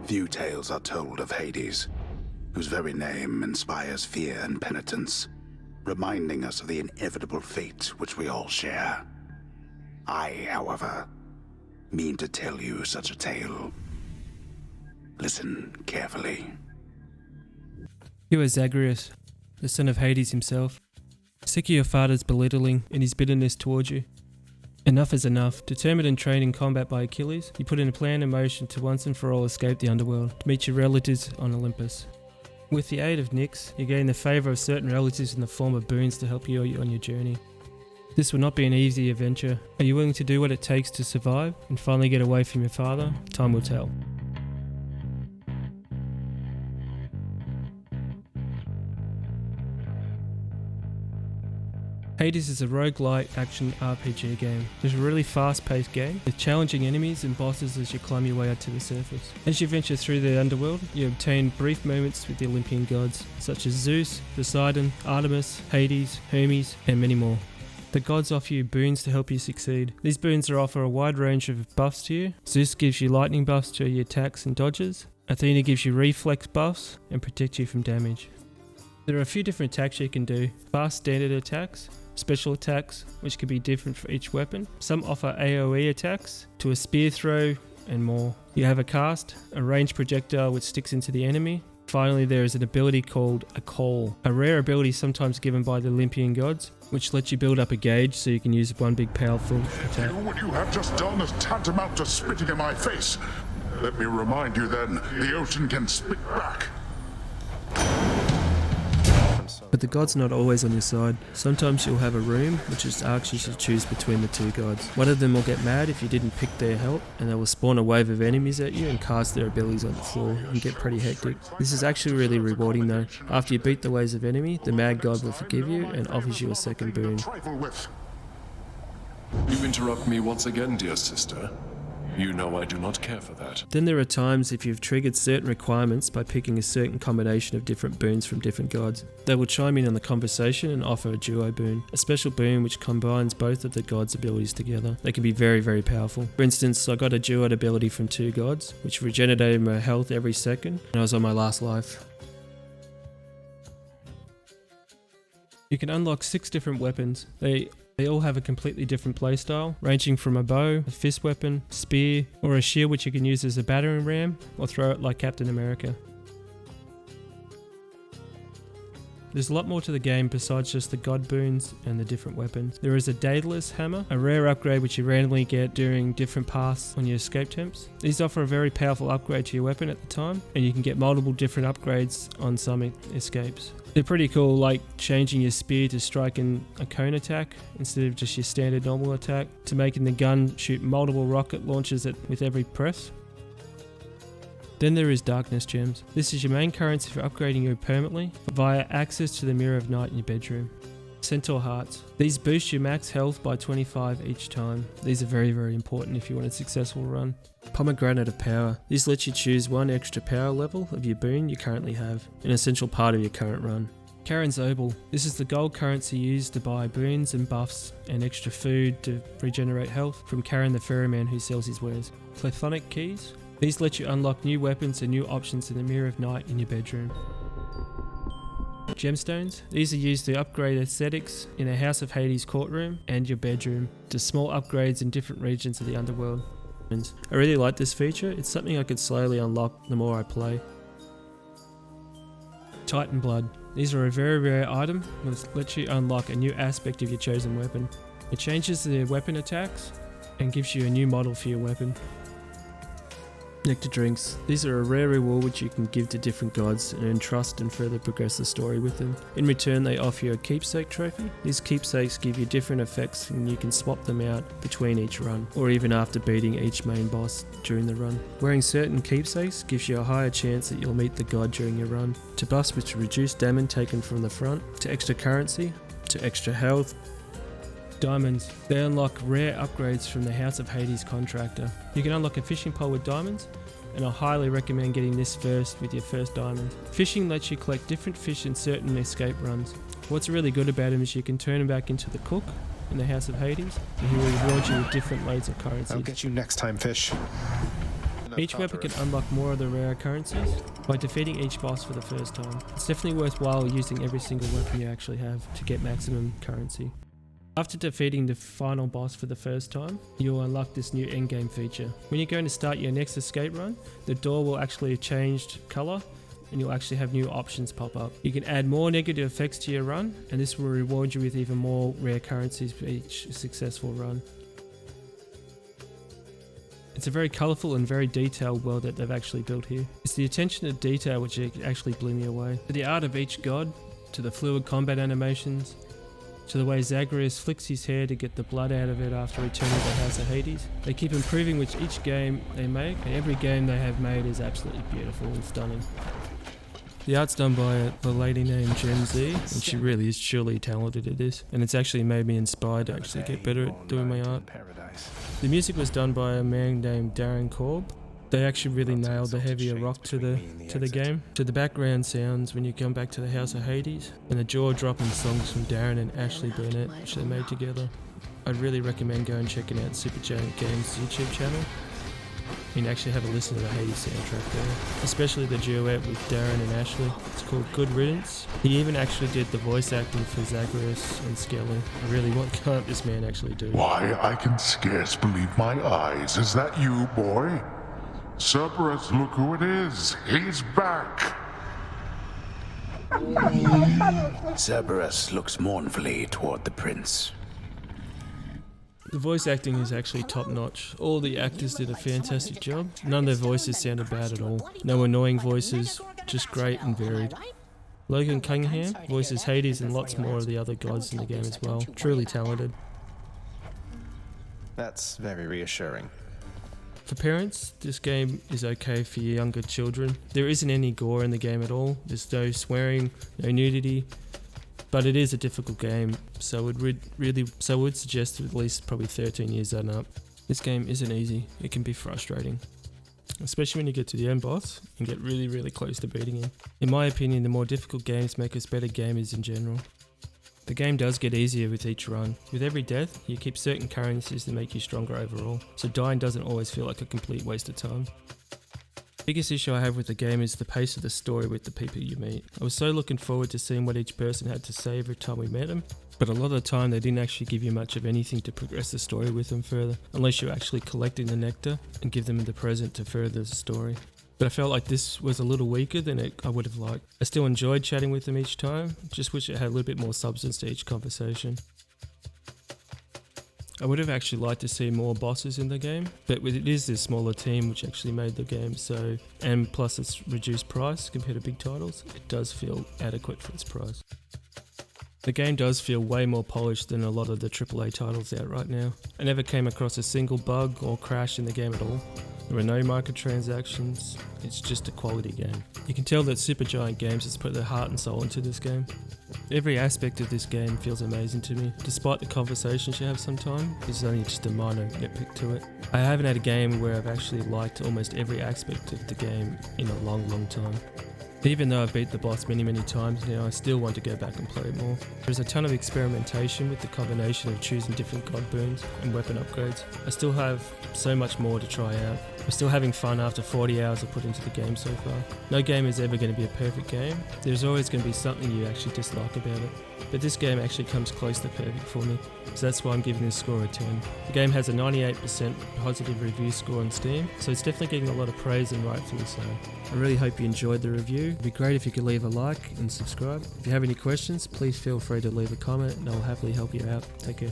Few tales are told of Hades, whose very name inspires fear and penitence, reminding us of the inevitable fate which we all share. I, however, mean to tell you such a tale. Listen carefully. You are Zagreus, the son of Hades himself. Sick of your father's belittling and his bitterness towards you. Enough is enough. Determined and trained in combat by Achilles, you put in a plan in motion to once and for all escape the underworld, to meet your relatives on Olympus. With the aid of Nyx, you gain the favour of certain relatives in the form of boons to help you on your journey. This will not be an easy adventure. Are you willing to do what it takes to survive and finally get away from your father? Time will tell. Hades is a roguelite action RPG game. It's a really fast-paced game with challenging enemies and bosses as you climb your way up to the surface. As you venture through the underworld, you obtain brief moments with the Olympian gods, such as Zeus, Poseidon, Artemis, Hades, Hermes, and many more. The gods offer you boons to help you succeed. These boons offer a wide range of buffs to you. Zeus gives you lightning buffs to your attacks and dodges. Athena gives you reflex buffs and protects you from damage. There are a few different attacks you can do. Fast standard attacks, special attacks, which can be different for each weapon. Some offer AoE attacks to a spear throw and more. You have a cast, a ranged projectile which sticks into the enemy. Finally, there is an ability called a call, a rare ability sometimes given by the Olympian gods, which lets you build up a gauge so you can use one big powerful attack. What you have just done is tantamount to spitting in my face. Let me remind you then, the ocean can spit back. But the gods are not always on your side. Sometimes you'll have a room which just asks you to choose between the two gods. One of them will get mad if you didn't pick their help, and they will spawn a wave of enemies at you and cast their abilities on the floor and get pretty hectic. This is actually really rewarding though. After you beat the waves of enemy, the mad god will forgive you and offers you a second boon. You interrupt me once again, dear sister. You know I do not care for that. Then there are times if you've triggered certain requirements by picking a certain combination of different boons from different gods. They will chime in on the conversation and offer a duo boon, a special boon which combines both of the gods' abilities together. They can be very, very powerful. For instance, I got a duo ability from two gods, which regenerated my health every second, and I was on my last life. You can unlock 6 different weapons. They all have a completely different playstyle, ranging from a bow, a fist weapon, spear, or a shield which you can use as a battering ram, or throw it like Captain America. There's a lot more to the game besides just the god boons and the different weapons. There is a Daedalus hammer, a rare upgrade which you randomly get during different paths on your escape attempts. These offer a very powerful upgrade to your weapon at the time, and you can get multiple different upgrades on some escapes. They're pretty cool, like changing your spear to striking a cone attack instead of just your standard normal attack, to making the gun shoot multiple rocket launches with every press. Then there is Darkness Gems. This is your main currency for upgrading you permanently via access to the Mirror of Night in your bedroom. Centaur Hearts. These boost your max health by 25 each time. These are very, very important if you want a successful run. Pomegranate of Power. These let you choose one extra power level of your boon you currently have, an essential part of your current run. Charon's Opal. This is the gold currency used to buy boons and buffs and extra food to regenerate health from Charon the ferryman who sells his wares. Plethonic Keys. These let you unlock new weapons and new options in the Mirror of Night in your bedroom. Gemstones. These are used to upgrade aesthetics in a House of Hades courtroom and your bedroom, to small upgrades in different regions of the underworld. I really like this feature. It's something I could slowly unlock the more I play. Titan Blood. These are a very rare item that lets you unlock a new aspect of your chosen weapon. It changes the weapon attacks and gives you a new model for your weapon. Nectar Drinks. These are a rare reward which you can give to different gods and earn trust and further progress the story with them. In return, they offer you a keepsake trophy. These keepsakes give you different effects and you can swap them out between each run, or even after beating each main boss during the run. Wearing certain keepsakes gives you a higher chance that you'll meet the god during your run. To buffs which reduce damage taken from the front, to extra currency, to extra health. Diamonds. They unlock rare upgrades from the House of Hades contractor. You can unlock a fishing pole with diamonds, and I highly recommend getting this first with your first diamond. Fishing lets you collect different fish in certain escape runs. What's really good about him is you can turn him back into the cook in the House of Hades, and he will reward you with different loads of currency. I'll get you next time, fish. Each weapon can unlock more of the rare currencies by defeating each boss for the first time. It's definitely worthwhile using every single weapon you actually have to get maximum currency. After defeating the final boss for the first time, you'll unlock this new endgame feature. When you're going to start your next escape run, the door will actually have changed colour and you'll actually have new options pop up. You can add more negative effects to your run, and this will reward you with even more rare currencies for each successful run. It's a very colourful and very detailed world that they've actually built here. It's the attention to detail which actually blew me away. To the art of each god, to the fluid combat animations, to the way Zagreus flicks his hair to get the blood out of it after returning to the House of Hades. They keep improving with each game they make, and every game they have made is absolutely beautiful and stunning. The art's done by a lady named Gen Z, and she really is truly talented at this, and it's actually made me inspired to actually get better at doing my art. The music was done by a man named Darren Korb. They actually really nailed the heavier rock to the game. To the background sounds when you come back to the House of Hades, and the jaw-dropping songs from Darren and Ashley Burnett, which they made together. I'd really recommend going and checking out Supergiant Games' YouTube channel. You can actually have a listen to the Hades soundtrack there, especially the duet with Darren and Ashley. It's called Good Riddance. He even actually did the voice acting for Zagreus and Skelly. What can't this man actually do? Why, I can scarce believe my eyes. Is that you, boy? Cerberus, look who it is. He's back. Cerberus looks mournfully toward the prince. The voice acting is actually top notch. All the actors did a fantastic job. None of their voices sounded bad at all. No annoying voices, just great and varied. Logan Cunningham voices Hades and lots more of the other gods in the game as well. Truly talented. That's very reassuring. For parents, this game is okay for your younger children. There isn't any gore in the game at all. There's no swearing, no nudity. But it is a difficult game, so I would suggest at least probably 13 years and up. This game isn't easy. It can be frustrating, especially when you get to the end boss and get really close to beating him. In my opinion, the more difficult games make us better gamers in general. The game does get easier with each run. With every death, you keep certain currencies that make you stronger overall, so dying doesn't always feel like a complete waste of time. The biggest issue I have with the game is the pace of the story with the people you meet. I was so looking forward to seeing what each person had to say every time we met them, but a lot of the time they didn't actually give you much of anything to progress the story with them further, unless you're actually collecting the nectar and give them the present to further the story. But I felt like this was a little weaker than I would have liked. I still enjoyed chatting with them each time, just wish it had a little bit more substance to each conversation. I would have actually liked to see more bosses in the game, but it is this smaller team which actually made the game, and plus its reduced price compared to big titles, it does feel adequate for its price. The game does feel way more polished than a lot of the AAA titles out right now. I never came across a single bug or crash in the game at all. There were no microtransactions, it's just a quality game. You can tell that Supergiant Games has put their heart and soul into this game. Every aspect of this game feels amazing to me, despite the conversations you have sometimes. There's only just a minor nitpick to it. I haven't had a game where I've actually liked almost every aspect of the game in a long time. Even though I've beat the boss many times now, I still want to go back and play it more. There's a ton of experimentation with the combination of choosing different god boons and weapon upgrades. I still have so much more to try out. I'm still having fun after 40 hours I've put into the game so far. No game is ever going to be a perfect game. There's always going to be something you actually dislike about it. But this game actually comes close to perfect for me, so that's why I'm giving this score a 10. The game has a 98% positive review score on Steam, so it's definitely getting a lot of praise and rightfully so. I really hope you enjoyed the review. It'd be great if you could leave a like and subscribe. If you have any questions, please feel free to leave a comment and I'll happily help you out. Take care.